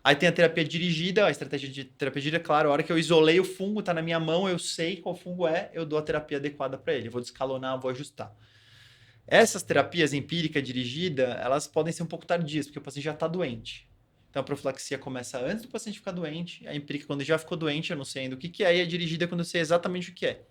Aí tem a terapia dirigida, a estratégia de terapia dirigida, claro, a hora que eu isolei o fungo, tá na minha mão, eu sei qual fungo é, eu dou a terapia adequada para ele. Eu vou descalonar, vou ajustar. Essas terapias empírica dirigida, elas podem ser um pouco tardias, porque o paciente já está doente. Então a profilaxia começa antes do paciente ficar doente, a empírica quando ele já ficou doente, eu não sei ainda o que que é, e a dirigida quando eu sei exatamente o que é.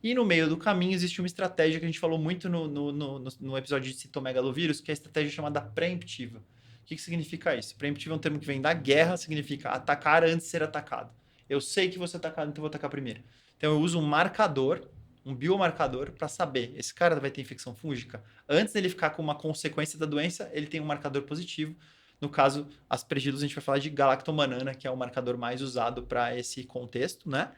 E no meio do caminho existe uma estratégia que a gente falou muito no episódio de citomegalovírus, que é a estratégia chamada preemptiva. O que significa isso? Preemptiva é um termo que vem da guerra, significa atacar antes de ser atacado. Eu sei que você atacado, então eu vou atacar primeiro. Então eu uso um marcador, um biomarcador, para saber, esse cara vai ter infecção fúngica. Antes dele ficar com uma consequência da doença, ele tem um marcador positivo. No caso, aspergilos, a gente vai falar de galactomanana, que é o marcador mais usado para esse contexto, né?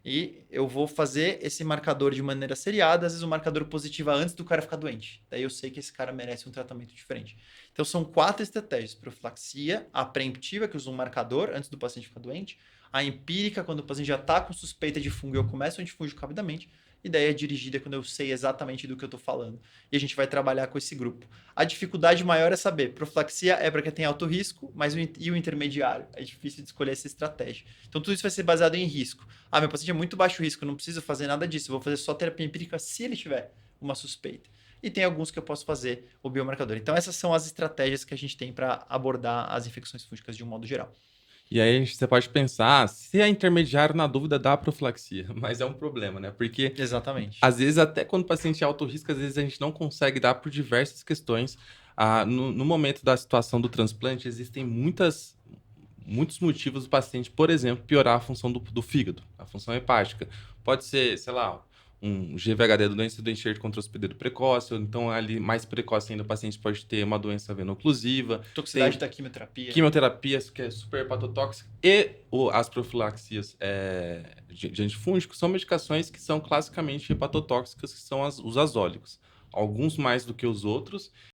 E eu vou fazer esse marcador de maneira seriada, às vezes o marcador positivo antes do cara ficar doente. Daí eu sei que esse cara merece um tratamento diferente. Então são 4 estratégias: profilaxia, a preemptiva, que usa um marcador antes do paciente ficar doente, a empírica, quando o paciente já está com suspeita de fungo e eu começo o antifúngico rapidamente, e daí a dirigida, quando eu sei exatamente do que eu estou falando. E a gente vai trabalhar com esse grupo. A dificuldade maior é saber, profilaxia é para quem tem alto risco, mas e o intermediário? É difícil de escolher essa estratégia. Então tudo isso vai ser baseado em risco. Ah, meu paciente é muito baixo risco, não preciso fazer nada disso, eu vou fazer só terapia empírica se ele tiver uma suspeita. E tem alguns que eu posso fazer o biomarcador. Então essas são as estratégias que a gente tem para abordar as infecções fúngicas de um modo geral. E aí você pode pensar, se é intermediário, na dúvida, dá profilaxia. Mas é um problema, né? Porque, Exatamente. às vezes, até quando o paciente é alto risco, às vezes a gente não consegue dar por diversas questões. No momento da situação do transplante, existem muitos motivos do paciente, por exemplo, piorar a função do fígado, a função hepática. Pode ser, sei lá, um GVHD, doença do enxerto contra hospedeiro precoce, ou então ali mais precoce ainda o paciente pode ter uma doença veno-oclusiva, Toxicidade tem da quimioterapia. quimioterapias, que é super hepatotóxica, e as profilaxias de antifúngicos são medicações que são classicamente hepatotóxicas, que são os azólicos. Alguns mais do que os outros,